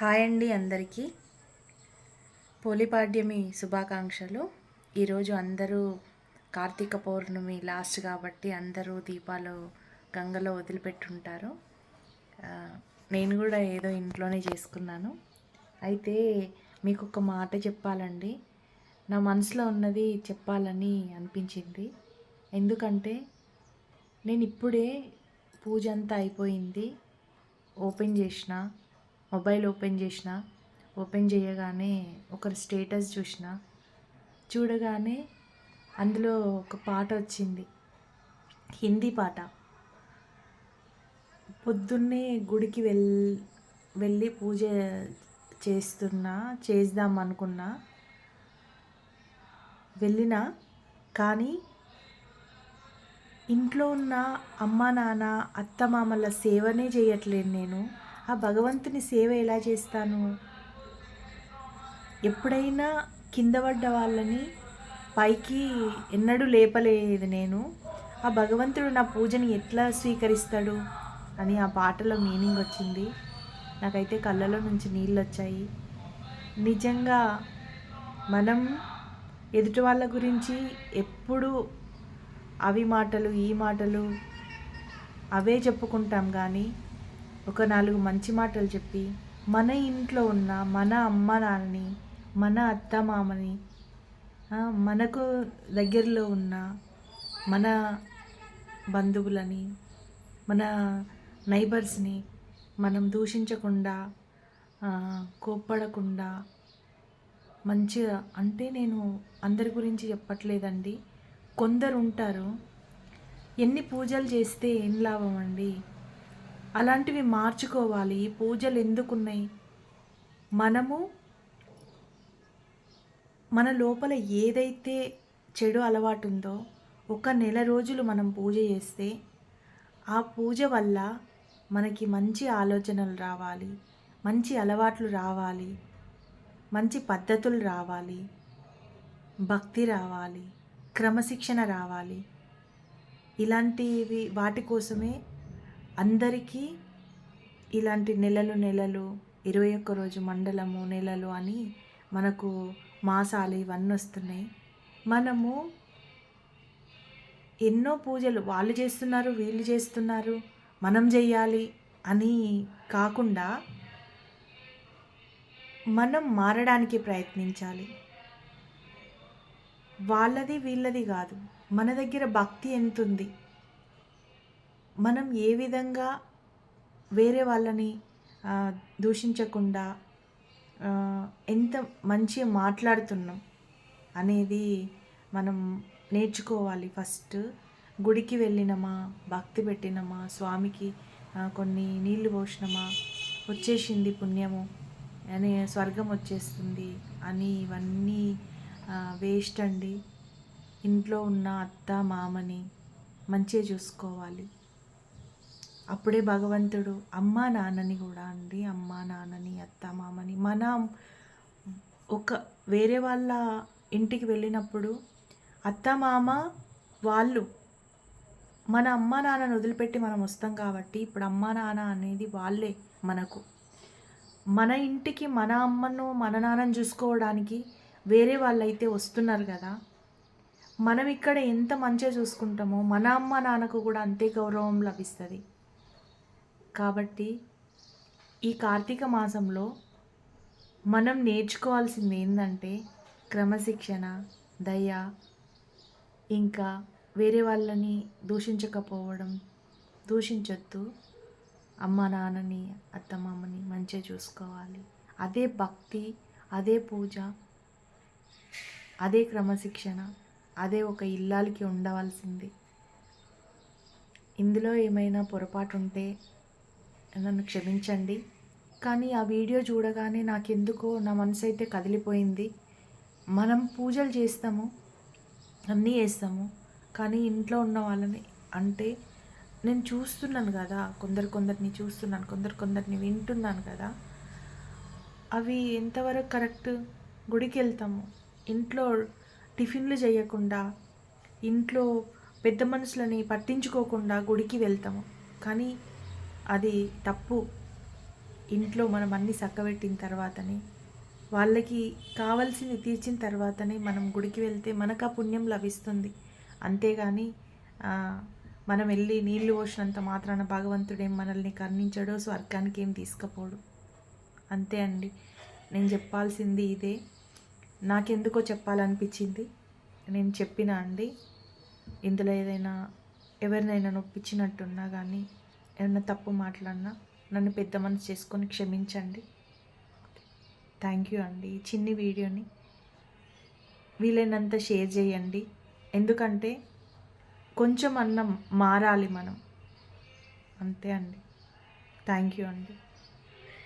Hi అండి అందరికీ. పోలిపాడ్యమి శుభాకాంక్షలు. ఈరోజు అందరూ కార్తీక పౌర్ణమి లాస్ట్ కాబట్టి అందరూ దీపాలు గంగలో వదిలిపెట్టుంటారు. నేను కూడా ఏదో ఇంట్లోనే చేసుకున్నాను. అయితే మీకు ఒక మాట చెప్పాలండి. నా మనసులో ఉన్నది చెప్పాలని అనిపించింది. ఎందుకంటే నేను ఇప్పుడే పూజ అంతా అయిపోయింది. మొబైల్ ఓపెన్ చేయగానే ఒకరి స్టేటస్ చూడగానే అందులో ఒక పాట వచ్చింది, హిందీ పాట. పొద్దున్నే గుడికి వెళ్ళి పూజ చేద్దాం అనుకున్నా, వెళ్ళినా. కానీ ఇంట్లో ఉన్న అమ్మ నాన్న అత్తమామల సేవనే చేయట్లేదు నేను. ఆ భగవంతుని సేవ ఎలా చేస్తాను? ఎప్పుడైనా కింద పడ్డ వాళ్ళని పైకి ఎన్నడూ లేపలేదు నేను. ఆ భగవంతుడు నా పూజని ఎట్లా స్వీకరిస్తాడు అని ఆ పాటలో మీనింగ్ వచ్చింది. నాకైతే కళ్ళలో నుంచి నీళ్ళు వచ్చాయి. నిజంగా మనం ఎదుటి వాళ్ళ గురించి ఎప్పుడు అవి మాటలు ఈ మాటలు అవే చెప్పుకుంటాం, కానీ ఒక 4 మంచి మాటలు చెప్పి మన ఇంట్లో ఉన్న మన అమ్మ నాన్నని, మన అత్త మామని, మనకు దగ్గరలో ఉన్న మన బంధువులని, మన నైబర్స్ని మనం దూషించకుండా, కోప్పడకుండా మంచిగా, అంటే నేను అందరి గురించి చెప్పట్లేదండి. కొందరు ఉంటారు, ఎన్ని పూజలు చేస్తే ఏం లాభం అండి? అలాంటివి మార్చుకోవాలి. పూజలు ఎందుకున్నాయి? మనము మన లోపల ఏదైతే చెడు అలవాటు ఉందో ఒక నెల రోజులు మనం పూజ చేస్తే ఆ పూజ వల్ల మనకి మంచి ఆలోచనలు రావాలి, మంచి అలవాట్లు రావాలి, మంచి పద్ధతులు రావాలి, భక్తి రావాలి, క్రమశిక్షణ రావాలి. ఇలాంటివి వాటి కోసమే అందరికీ ఇలాంటి నెలలు 21 రోజు మండలము, నెలలు అని మనకు మాసాలు ఇవన్నీ వస్తున్నాయి. మనము ఎన్నో పూజలు వాళ్ళు చేస్తున్నారు, వీళ్ళు చేస్తున్నారు, మనం చెయ్యాలి అని కాకుండా మనం మారడానికి ప్రయత్నించాలి. వాళ్ళది వీళ్ళది కాదు, మన దగ్గర భక్తి ఎంతుంది, మనం ఏ విధంగా వేరే వాళ్ళని దూషించకుండా ఎంత మంచిగా మాట్లాడుతున్నాం అనేది మనం నేర్చుకోవాలి. ఫస్ట్ గుడికి వెళ్ళినమా, భక్తి పెట్టినమా, స్వామికి కొన్ని నీళ్లు పోసినమా, వచ్చేసింది పుణ్యము అని, స్వర్గం వచ్చేస్తుంది అని, ఇవన్నీ వేస్ట్ అండి. ఇంట్లో ఉన్న అత్త మామని మంచిగా చూసుకోవాలి. అప్పుడే భగవంతుడు అమ్మా నాన్నని కూడా అండి, అమ్మా నాన్నని అత్త మామని మనం ఒక వేరే వాళ్ళ ఇంటికి వెళ్ళినప్పుడు అత్త మామ వాళ్ళు మన అమ్మా నాన్నని వదిలిపెట్టి మనం వస్తాం కాబట్టి ఇప్పుడు అమ్మా నాన్న అనేది వాళ్ళే మనకు. మన ఇంటికి మన అమ్మను మన నాన్నని చూసుకోవడానికి వేరే వాళ్ళైతే వస్తున్నారు కదా. మనం ఇక్కడ ఎంత మంచిగా చూసుకుంటామో మన అమ్మ నాన్నకు కూడా అంతే గౌరవం లభిస్తుంది. కాబట్టి ఈ కార్తీక మాసంలో మనం నేర్చుకోవాల్సింది ఏంటంటే క్రమశిక్షణ, దయ, ఇంకా వేరే వాళ్ళని దూషించొద్దు. అమ్మ నాన్నని అత్తమామని మంచిగా చూసుకోవాలి. అదే భక్తి, అదే పూజ, అదే క్రమశిక్షణ, అదే ఒక ఇల్లాలికి ఉండవలసింది. ఇందులో ఏమైనా పొరపాటు ఉంటే నన్ను క్షమించండి. కానీ ఆ వీడియో చూడగానే నాకెందుకో నా మనసు అయితే కదిలిపోయింది. మనం పూజలు చేస్తాము, అన్నీ చేస్తాము, కానీ ఇంట్లో ఉన్న వాళ్ళని, అంటే నేను చూస్తున్నాను కదా, కొందరిని చూస్తున్నాను, కొందరిని వింటున్నాను కదా, అవి ఎంతవరకు కరెక్ట్? గుడికి వెళ్తాము, ఇంట్లో టిఫిన్లు చేయకుండా, ఇంట్లో పెద్ద మనుషులని పట్టించుకోకుండా గుడికి వెళ్తాము, కానీ అది తప్పు. ఇంట్లో మనం అన్నీ చక్కబెట్టిన తర్వాతనే, వాళ్ళకి కావాల్సింది తీర్చిన తర్వాతనే మనం గుడికి వెళ్తే మనకు ఆ పుణ్యం లభిస్తుంది. అంతేగాని మనం వెళ్ళి నీళ్లు పోసినంత మాత్రాన భగవంతుడేం మనల్ని కరుణించడో, స్వర్గానికి ఏం తీసుకుపోడు. అంతే అండి. నేను చెప్పాల్సింది ఇదే. నాకెందుకో చెప్పాలనిపించింది. నేను చెప్పినా అండి. ఇందులో ఏదైనా ఎవరినైనా నొప్పించినట్టున్నా కానీ, ఏమన్నా తప్పు మాట్లాడినా నన్ను పెద్ద మనసు చేసుకొని క్షమించండి. థ్యాంక్ యూ అండి. ఈ చిన్ని వీడియోని వీలైనంత షేర్ చేయండి. ఎందుకంటే కొంచెం అన్నం మారాలి మనం. అంతే అండి. థ్యాంక్ యూ అండి.